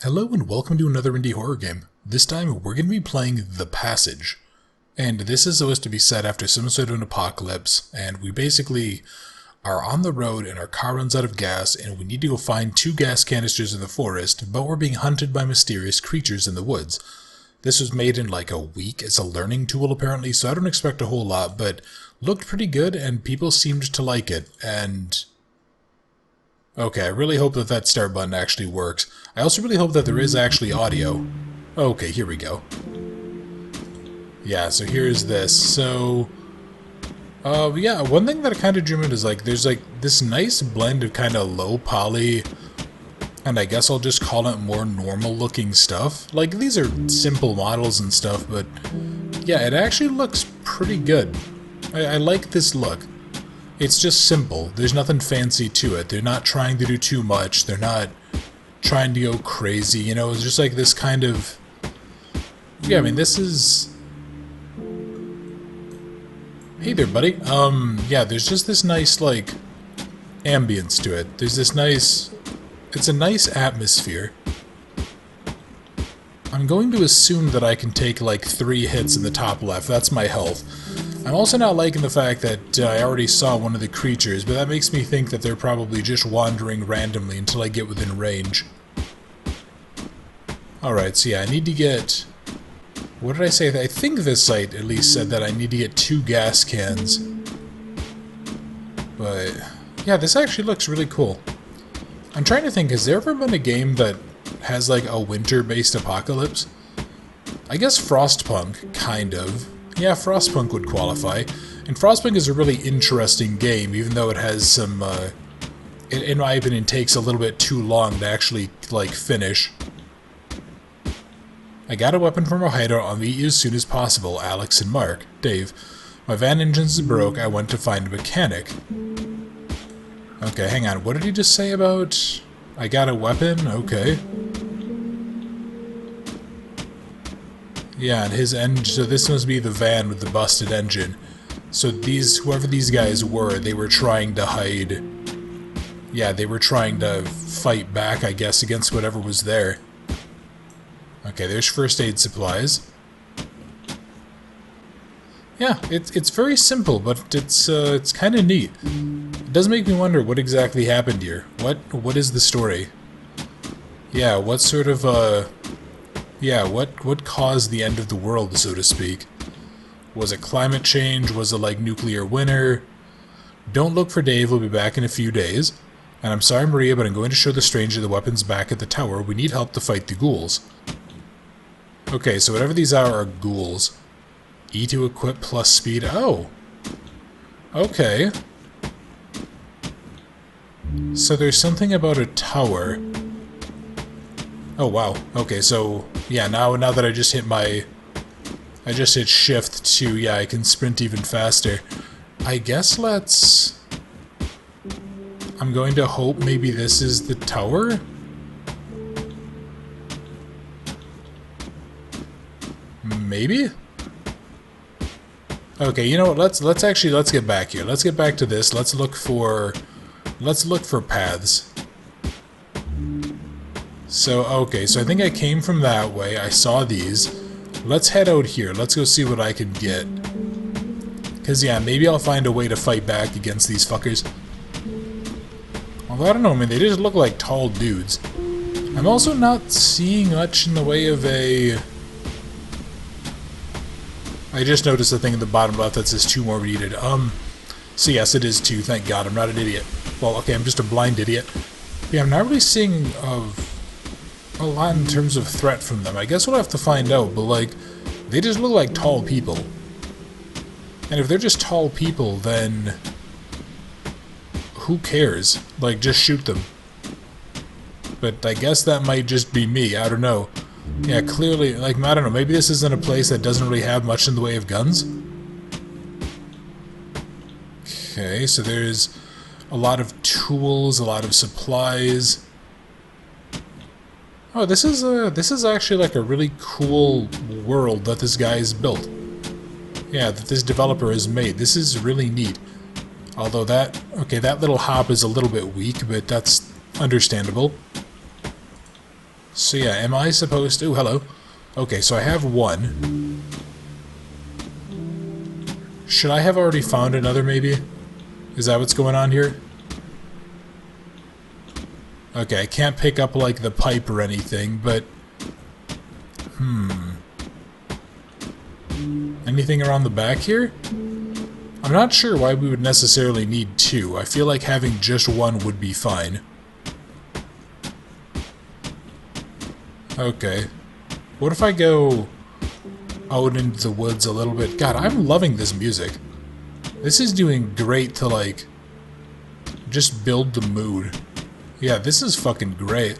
Hello and welcome to another indie horror game. This time we're going to be playing The Passage. And this is supposed to be set after some sort of an apocalypse, and we basically are on the road and our car runs out of gas and we need to go find 2 gas canisters in the forest, but we're being hunted by mysterious creatures in the woods. This was made in like a week. It's a learning tool apparently, so I don't expect a whole lot, but looked pretty good and people seemed to like it, and... Okay, I really hope that that start button actually works. I also really hope that there is actually audio. Okay, here we go. Yeah, so here's this. So, yeah, one thing that kind of drew me is like, there's like this nice blend of kind of low poly, and I guess I'll just call it more normal looking stuff. Like, these are simple models and stuff, but yeah, it actually looks pretty good. I like this look. It's just simple. There's nothing fancy to it. They're not trying to do too much. They're not trying to go crazy. You know, it's just like this kind of... Yeah, I mean, this is... Hey there, buddy. Yeah, there's just this nice, like, ambience to it. There's this nice... It's a nice atmosphere. I'm going to assume that I can take, like, 3 hits in the top left. That's my health. I'm also not liking the fact that I already saw one of the creatures, but that makes me think that they're probably just wandering randomly until I get within range. Alright, so yeah, I need to get... What did I say? I think this site at least said that I need to get 2 gas cans. But, yeah, this actually looks really cool. I'm trying to think, has there ever been a game that has, like, a winter-based apocalypse? I guess Frostpunk, kind of. Yeah, Frostpunk would qualify. And Frostpunk is a really interesting game, even though it has some, in my opinion, takes a little bit too long to actually, like, finish. I got a weapon from our hideout. I'll meet you as soon as possible, Alex and Mark. Dave. My van engines broke. I went to find a mechanic. Okay, hang on. What did he just say about... I got a weapon? Okay. Yeah, and his engine, so this must be the van with the busted engine. So these, whoever these guys were, they were trying to hide. Yeah, they were trying to fight back, I guess, against whatever was there. Okay, there's first aid supplies. Yeah, it's very simple, but it's kind of neat. It does make me wonder what exactly happened here. What is the story? Yeah, what sort of, yeah, what caused the end of the world, so to speak? Was it climate change? Was it like nuclear winter? Don't look for Dave, we'll be back in a few days. And I'm sorry, Maria, but I'm going to show the stranger the weapons back at the tower. We need help to fight the ghouls. Okay, so whatever these are ghouls. E to equip plus speed. Oh! Okay. So there's something about a tower. Oh wow. Okay, so yeah, now that I just hit I just hit shift to, yeah, I can sprint even faster. I guess I'm going to hope maybe this is the tower? Maybe? Okay, you know what, let's get back here. Let's get back to this. Let's look for paths. So, okay, so I think I came from that way. I saw these. Let's head out here. Let's go see what I can get. Because, yeah, maybe I'll find a way to fight back against these fuckers. Although, I don't know, I mean, they just look like tall dudes. I'm also not seeing much in the way of a... I just noticed the thing at the bottom left that says 2 more needed. So yes, it is 2, thank God. I'm not an idiot. Well, okay, I'm just a blind idiot. Yeah, I'm not really seeing a lot in terms of threat from them. I guess we'll have to find out, but, like, they just look like tall people. And if they're just tall people, then... who cares? Like, just shoot them. But I guess that might just be me, I don't know. Yeah, clearly, like, I don't know, maybe this isn't a place that doesn't really have much in the way of guns? Okay, so there's a lot of tools, a lot of supplies. Oh, this is actually like a really cool world that this guy's built. Yeah, that this developer has made. This is really neat. Although that little hop is a little bit weak, but that's understandable. So yeah, am I supposed to... Oh, hello. Okay, so I have one. Should I have already found another, maybe? Is that what's going on here? Okay, I can't pick up, like, the pipe or anything, but... Anything around the back here? I'm not sure why we would necessarily need two. I feel like having just one would be fine. Okay. What if I go out into the woods a little bit? God, I'm loving this music. This is doing great to, like, just build the mood. Yeah, this is fucking great.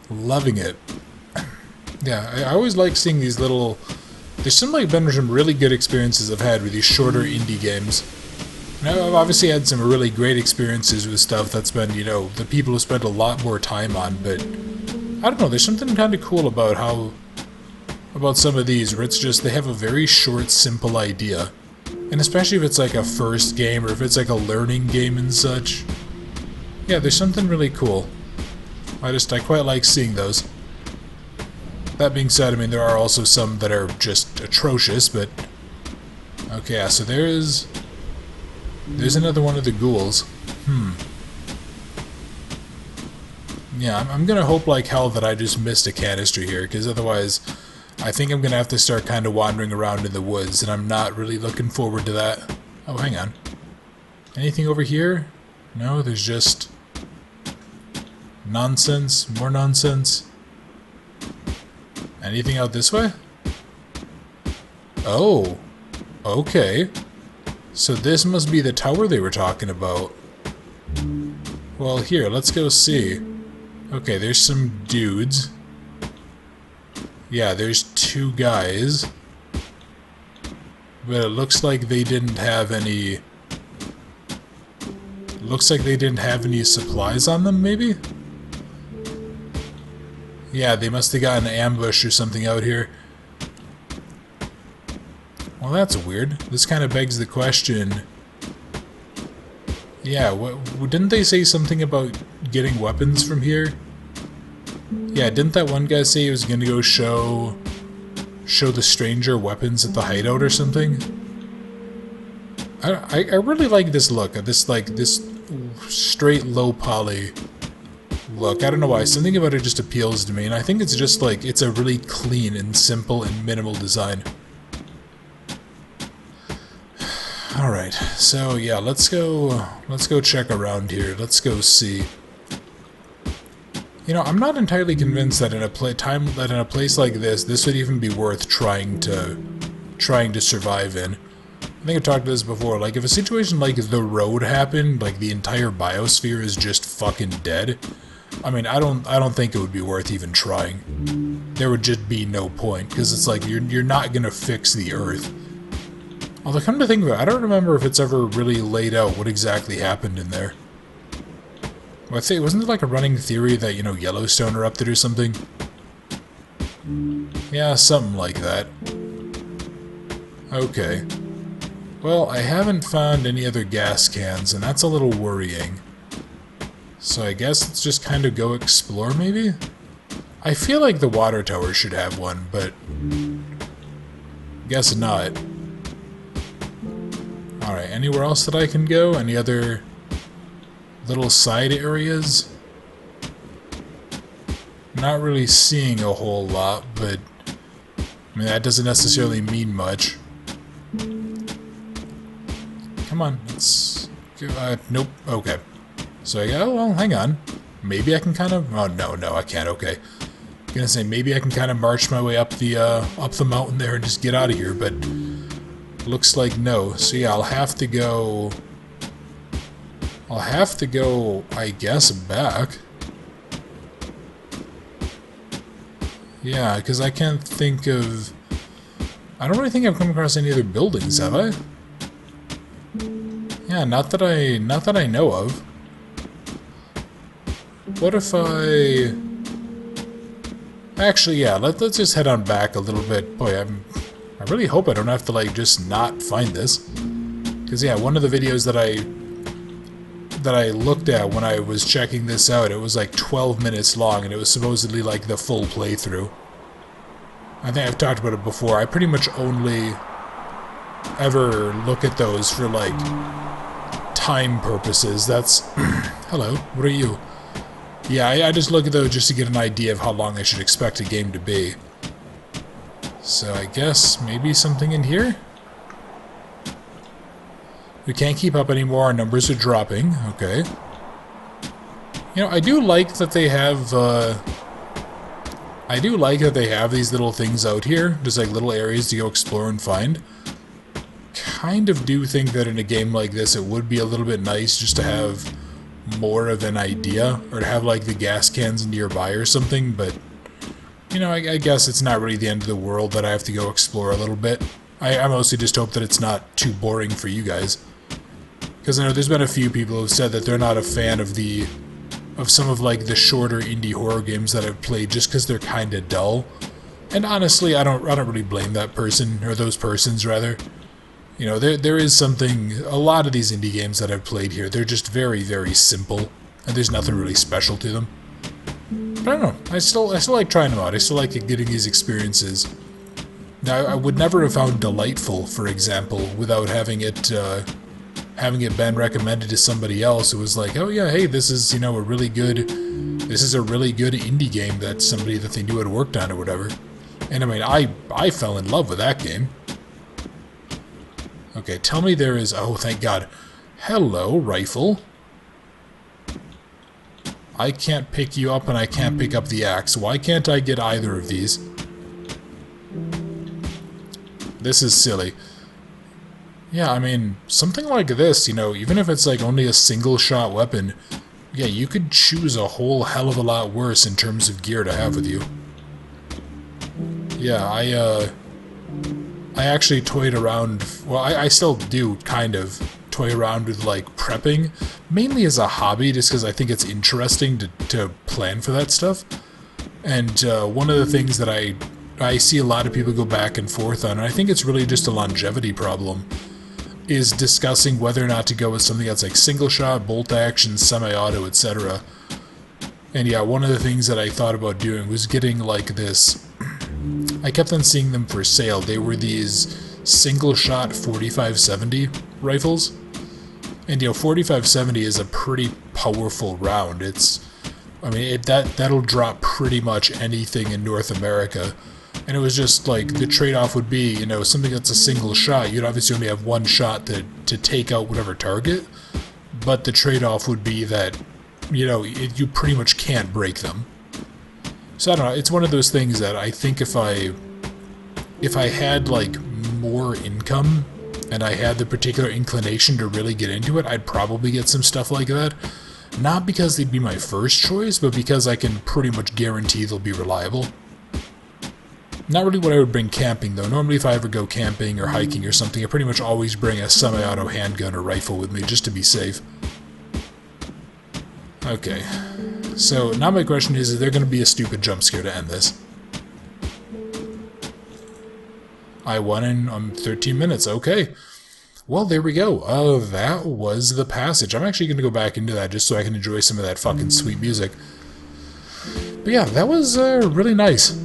Loving it. Yeah, I always like seeing these little... There's some, like, been some really good experiences I've had with these shorter indie games. And I've obviously had some really great experiences with stuff that's been, you know, the people who spent a lot more time on, but... I don't know, there's something kind of cool about how... About some of these, where it's just, they have a very short, simple idea. And especially if it's like a first game, or if it's like a learning game and such. Yeah, there's something really cool. I quite like seeing those. That being said, I mean, there are also some that are just atrocious, but... Okay, yeah, so there's another one of the ghouls. Yeah, I'm gonna hope like hell that I just missed a canister here, because otherwise I think I'm gonna have to start kind of wandering around in the woods, and I'm not really looking forward to that. Oh, hang on. Anything over here? No, there's just... nonsense, more nonsense. Anything out this way? Oh, okay. So this must be the tower they were talking about. Well, here, let's go see. Okay, there's some dudes. Yeah, there's two guys. But it looks like they didn't have any... Looks like they didn't have any supplies on them, maybe? Yeah, they must have got an ambush or something out here. Well, that's weird. This kind of begs the question... Yeah, didn't they say something about getting weapons from here? Yeah, didn't that one guy say he was gonna go show the stranger weapons at the hideout or something? I really like this look, this straight low poly look. I don't know why, something about it just appeals to me, and I think it's just like, it's a really clean and simple and minimal design. Alright, so yeah, let's go check around here. Let's go see. You know, I'm not entirely convinced that in a place like this would even be worth trying to survive in. I think I've talked about this before. Like, if a situation like The Road happened, like the entire biosphere is just fucking dead. I mean, I don't think it would be worth even trying. There would just be no point, because it's like you're not gonna fix the Earth. Although, come to think of it, I don't remember if it's ever really laid out what exactly happened in there. Well, I think, wasn't there like a running theory that, you know, Yellowstone erupted or something? Yeah, something like that. Okay. Well, I haven't found any other gas cans, and that's a little worrying. So I guess let's just kind of go explore, maybe? I feel like the water tower should have one, but... guess not. Alright, anywhere else that I can go? Any other little side areas? Not really seeing a whole lot, but I mean, that doesn't necessarily mean much. Come on, let's go, nope, okay. So I go, well, hang on. Maybe I can kind of, oh no, I can't, okay. I'm gonna say maybe I can kind of march my way up the mountain there and just get out of here, but looks like no. So yeah, I'll have to go, I guess, back. Yeah, because I can't think of... I don't really think I've come across any other buildings, have I? Yeah, not that I know of. What if I... Actually, yeah, let's just head on back a little bit. Boy, I really hope I don't have to, like, just not find this. Because, yeah, one of the videos that that I looked at when I was checking this out, it was like 12 minutes long, and it was supposedly like the full playthrough. I think I've talked about it before. I pretty much only ever look at those for like time purposes. That's... Hello, what are you? Yeah, I just look at those just to get an idea of how long I should expect a game to be. So I guess maybe something in here? We can't keep up anymore, our numbers are dropping. Okay. You know, I do like that they have, these little things out here, just like little areas to go explore and find. Kind of do think that in a game like this it would be a little bit nice just to have more of an idea, or to have like the gas cans nearby or something, but you know, I guess it's not really the end of the world that I have to go explore a little bit. I mostly just hope that it's not too boring for you guys. Because I know there's been a few people who have said that they're not a fan of some of like the shorter indie horror games that I've played just because they're kind of dull. And honestly, I don't really blame that person, or those persons rather. You know, there is something, a lot of these indie games that I've played here, they're just very, very simple, and there's nothing really special to them. But I don't know, I still like trying them out, I still like getting these experiences. Now, I would never have found Delightful, for example, without having it been recommended to somebody else who was like, oh yeah, hey, this is, you know, a really good indie game that somebody that they knew had worked on or whatever. And I mean, I fell in love with that game. Okay, tell me there is... Oh, thank God. Hello, rifle. I can't pick you up and I can't pick up the axe. Why can't I get either of these? This is silly. Yeah, I mean, something like this, you know, even if it's like only a single-shot weapon, yeah, you could choose a whole hell of a lot worse in terms of gear to have with you. Yeah, I actually toyed around, well, I still do, kind of, toy around with, like, prepping, mainly as a hobby, just because I think it's interesting to plan for that stuff. And one of the things that I see a lot of people go back and forth on, and I think it's really just a longevity problem, is discussing whether or not to go with something that's like single shot, bolt action, semi-auto, etc. And yeah, one of the things that I thought about doing was getting like this... I kept on seeing them for sale. They were these single-shot 4570 rifles. And, you know, 4570 is a pretty powerful round. It's... I mean, that'll drop pretty much anything in North America. And it was just, like, the trade-off would be, you know, something that's a single shot. You'd obviously only have one shot to take out whatever target. But the trade-off would be that, you know, you pretty much can't break them. So I don't know, it's one of those things that I think if I had, like, more income, and I had the particular inclination to really get into it, I'd probably get some stuff like that. Not because they'd be my first choice, but because I can pretty much guarantee they'll be reliable. Not really what I would bring camping, though. Normally if I ever go camping or hiking or something, I pretty much always bring a semi-auto handgun or rifle with me, just to be safe. Okay. So, now my question is there going to be a stupid jump scare to end this? I won in 13 minutes, okay. Well, there we go. That was The Passage. I'm actually going to go back into that just so I can enjoy some of that fucking sweet music. But yeah, that was really nice.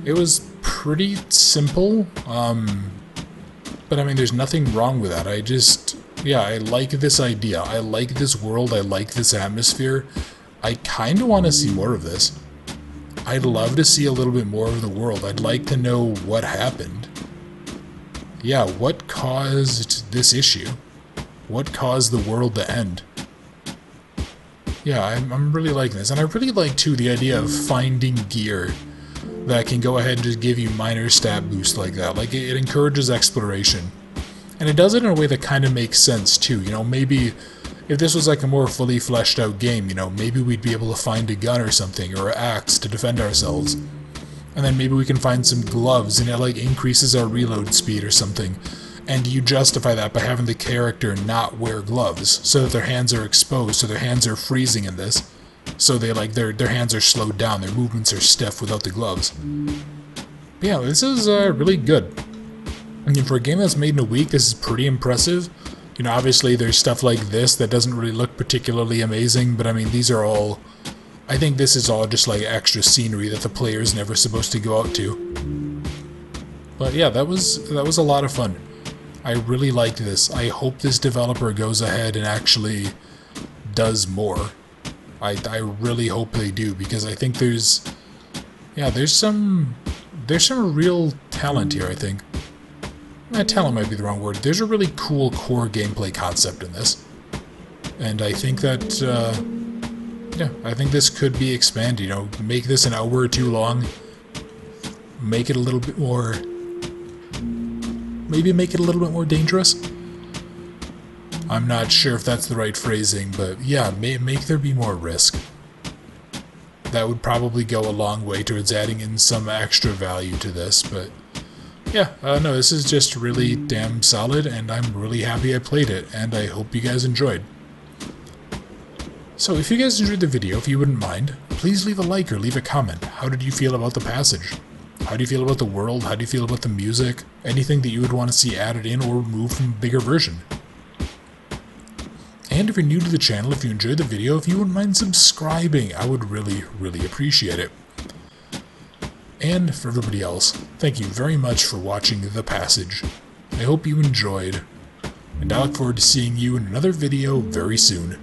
It was pretty simple, but I mean, there's nothing wrong with that. I like this idea. I like this world. I like this atmosphere. I kind of want to see more of this. I'd love to see a little bit more of the world. I'd like to know what happened. Yeah, what caused this issue? What caused the world to end? Yeah, I'm really liking this. And I really like, too, the idea of finding gear that can go ahead and just give you minor stat boosts like that. Like, it encourages exploration. And it does it in a way that kind of makes sense, too. You know, maybe... if this was like a more fully fleshed out game, you know, maybe we'd be able to find a gun or something, or an axe to defend ourselves. And then maybe we can find some gloves, and it like increases our reload speed or something. And you justify that by having the character not wear gloves, so that their hands are exposed, so their hands are freezing in this. So they like their hands are slowed down, their movements are stiff without the gloves. But yeah, this is really good. I mean, for a game that's made in a week, this is pretty impressive. You know, obviously there's stuff like this that doesn't really look particularly amazing, but I mean, these are all... I think this is all just like extra scenery that the player is never supposed to go out to. But yeah, that was a lot of fun. I really liked this. I hope this developer goes ahead and actually does more. I really hope they do, because I think there's some real talent here, I think. Talent might be the wrong word. There's a really cool core gameplay concept in this. And I think that, yeah, I think this could be expanded, you know, make this an hour or two long, make it a little bit more, maybe make it a little bit more dangerous. I'm not sure if that's the right phrasing, but yeah, make there be more risk. That would probably go a long way towards adding in some extra value to this, but yeah, no, this is just really damn solid, and I'm really happy I played it, and I hope you guys enjoyed. So if you guys enjoyed the video, if you wouldn't mind, please leave a like or leave a comment. How did you feel about the passage? How do you feel about the world? How do you feel about the music? Anything that you would want to see added in or removed from a bigger version? And if you're new to the channel, if you enjoyed the video, if you wouldn't mind subscribing, I would really, really appreciate it. And for everybody else, thank you very much for watching The Passage. I hope you enjoyed, and I look forward to seeing you in another video very soon.